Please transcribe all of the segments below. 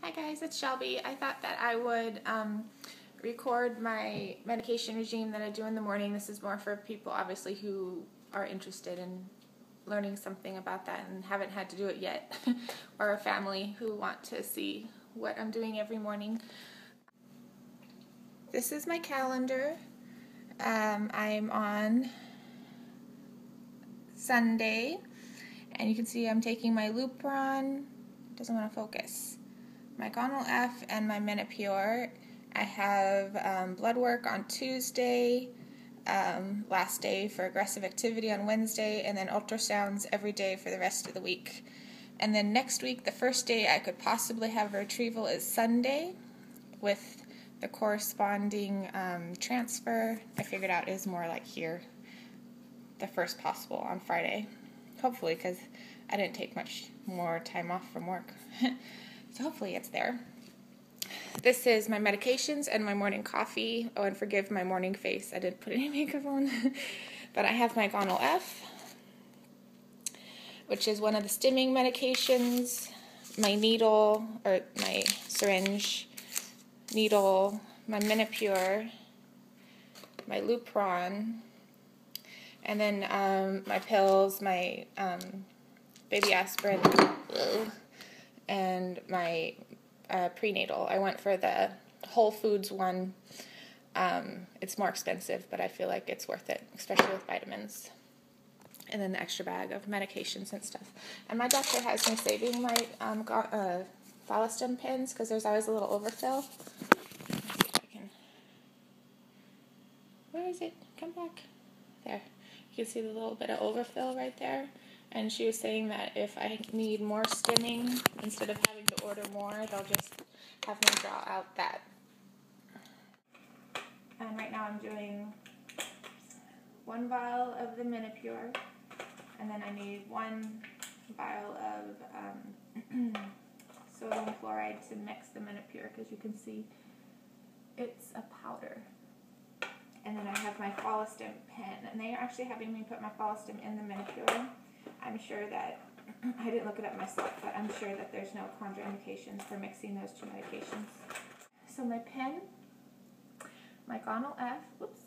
Hi guys, it's Shelby. I thought that I would record my medication regime that I do in the morning. This is more for people obviously who are interested in learning something about that and haven't had to do it yet, or a family who want to see what I'm doing every morning. This is my calendar. I'm on Sunday, and you can see I'm taking my Lupron. It doesn't want to focus. My Gonal-F and my Menopur. I have blood work on Tuesday, last day for aggressive activity on Wednesday, and then ultrasounds every day for the rest of the week. And then next week, the first day I could possibly have a retrieval is Sunday, with the corresponding transfer. I figured out is more like here, the first possible on Friday, hopefully, because I didn't take much more time off from work. So hopefully it's there. This is my medications and my morning coffee. Oh, and forgive my morning face. I didn't put any makeup on. But I have my Gonal-F, which is one of the stimming medications, my needle, or my syringe, needle, my Menopur, my Lupron, and then my pills, my baby aspirin, and my prenatal. I went for the Whole Foods one. It's more expensive, but I feel like it's worth it, especially with vitamins. And then the extra bag of medications and stuff. And my doctor has me saving my follistim pins because there's always a little overfill. Where is it? Come back. There. You can see the little bit of overfill right there. And she was saying that if I need more stimming, instead of having to order more, they'll just have me draw out that. And right now I'm doing 1 vial of the Menopur, and then I need 1 vial of sodium chloride to mix the Menopur, because you can see it's a powder. And then I have my follistim pen, and they are actually having me put my follistim in the Menopur. I'm sure that, I didn't look it up myself, but I'm sure that there's no contraindications for mixing those two medications. So my pen, my Gonal-F, whoops,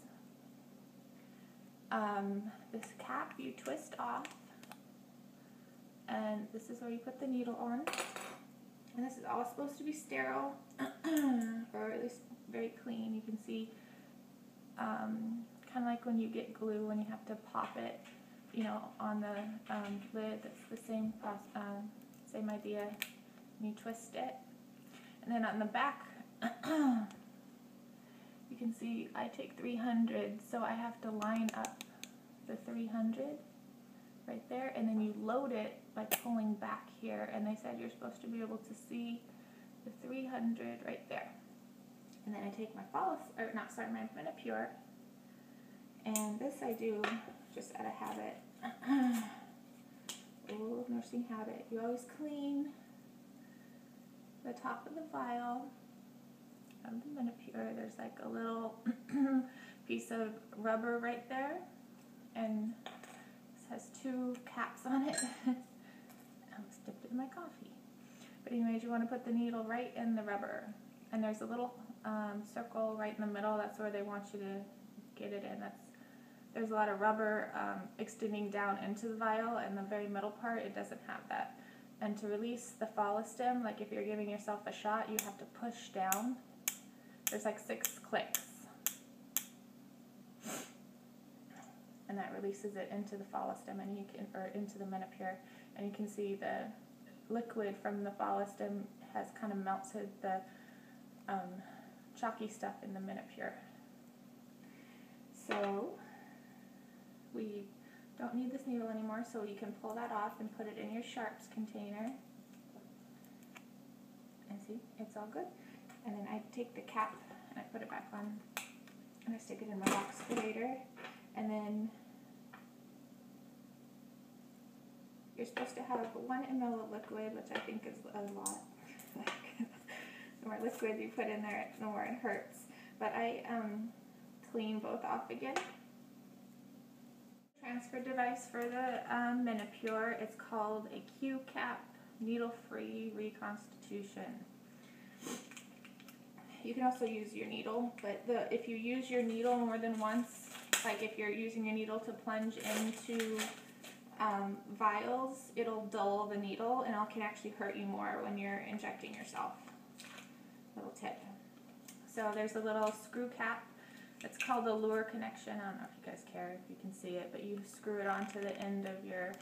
this cap you twist off, and this is where you put the needle on. And this is all supposed to be sterile, or at least very clean. You can see, kind of like when you get glue, when you have to pop it, you know, on the lid. That's the same same idea. And you twist it, and then on the back, you can see I take 300, so I have to line up the 300 right there, and then you load it by pulling back here. And they said you're supposed to be able to see the 300 right there. And then I take my my Menopur, and this I do just out of habit. Old nursing habit. You always clean the top of the vial of the Menopur. There's like a little piece of rubber right there, and this has 2 caps on it. I almost dipped it in my coffee. But anyways, you want to put the needle right in the rubber, and there's a little circle right in the middle. That's where they want you to get it in. There's a lot of rubber extending down into the vial, and the very middle part, it doesn't have that. And to release the follistim, like if you're giving yourself a shot, you have to push down. There's like 6 clicks. And that releases it into the follistim, and you can, or into the Menopur, and you can see the liquid from the follistim has kind of melted the chalky stuff in the Menopur. So we don't need this needle anymore, so you can pull that off and put it in your sharps container. And see, it's all good. And then I take the cap and I put it back on, and I stick it in my box later. And then you're supposed to have 1 ml of liquid, which I think is a lot. The more liquid you put in there, the more it hurts. But I clean both off again. Transfer device for the Menopur. It's called a Q-cap needle-free reconstitution. you can also use your needle, but if you use your needle more than once, like if you're using your needle to plunge into vials, it'll dull the needle and it can actually hurt you more when you're injecting yourself. Little tip. So there's a little screw cap. It's called the lure connection. I don't know if you guys care if you can see it, but you screw it onto the end of your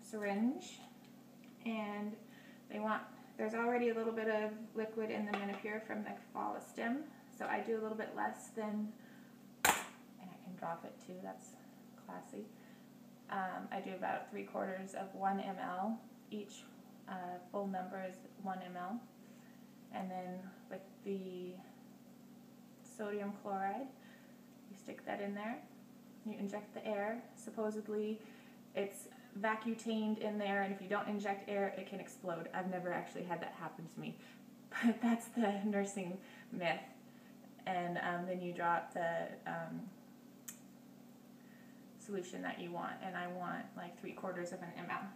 syringe, and there's already a little bit of liquid in the Menopur from the follistim, so I do a little bit less than, and I can drop it too, that's classy. I do about 3/4 of 1 ml. Each full number is 1 ml. And then with the sodium chloride, you stick that in there, you inject the air. Supposedly it's vacuum-tained in there, and if you don't inject air, it can explode. I've never actually had that happen to me, but that's the nursing myth. And then you drop the solution that you want, and I want like 3/4 of an ml.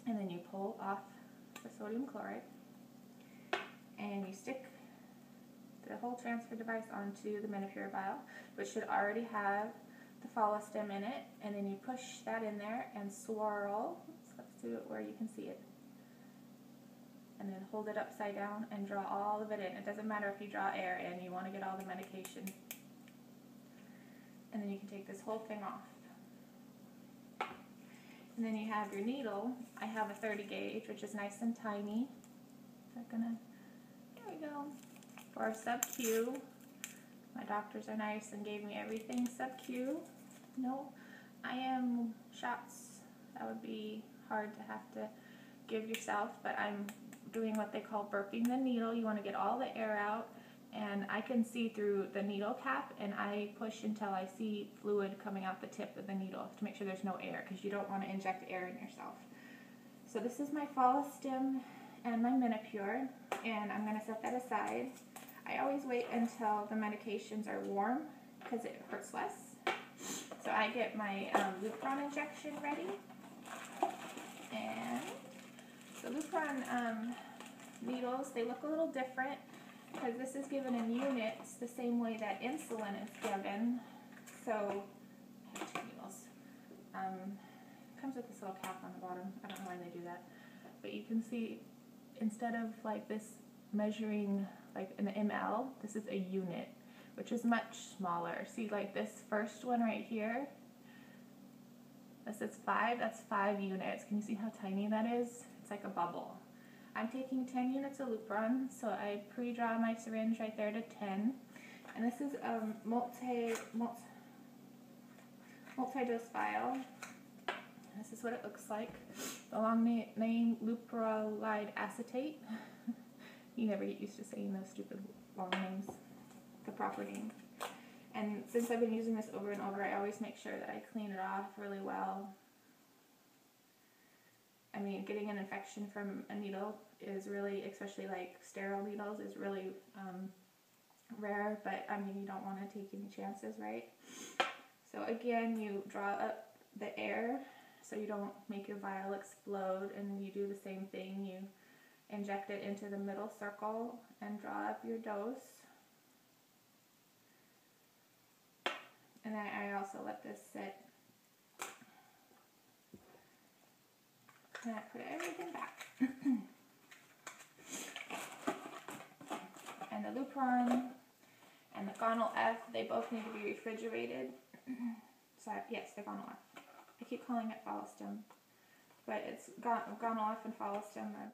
And then you pull off the sodium chloride, and you stick the whole transfer device onto the Menopur vial, which should already have the follistim in it, and then you push that in there and swirl. Let's do it where you can see it. And then hold it upside down and draw all of it in. It doesn't matter if you draw air in, you want to get all the medication. And then you can take this whole thing off. And then you have your needle. I have a 30 gauge, which is nice and tiny. Is that gonna, there we go. For sub-Q, my doctors are nice and gave me everything sub-Q. No IM shots, that would be hard to have to give yourself, but I'm doing what they call burping the needle. You want to get all the air out, and I can see through the needle cap, and I push until I see fluid coming out the tip of the needle to make sure there's no air, because you don't want to inject air in yourself. So this is my follistim and my Menopur, and I'm going to set that aside. I always wait until the medications are warm because it hurts less. So I get my Lupron injection ready. And the Lupron needles, they look a little different because this is given in units the same way that insulin is given. So I have 2 needles. It comes with this little cap on the bottom. I don't know why they do that. But you can see, instead of like this measuring like an ml, this is a unit, which is much smaller. See, like this first one right here, this is 5, that's 5 units. Can you see how tiny that is? It's like a bubble. I'm taking 10 units of Lupron, so I pre-draw my syringe right there to 10. And this is a multi-dose vial. This is what it looks like. The long name, leuprolide acetate. You never get used to saying those stupid long names, the proper name. And since I've been using this over and over, I always make sure that I clean it off really well. I mean, getting an infection from a needle is really, especially like sterile needles, is really rare, but I mean, you don't want to take any chances, right? So again, you draw up the air so you don't make your vial explode, and then you do the same thing. You inject it into the middle circle and draw up your dose. And then I also let this sit. And I put everything back. And the Lupron and the Gonal-F, they both need to be refrigerated. So yes, the Gonal-F. I keep calling it follistim, but it's Gonal-F and follistim are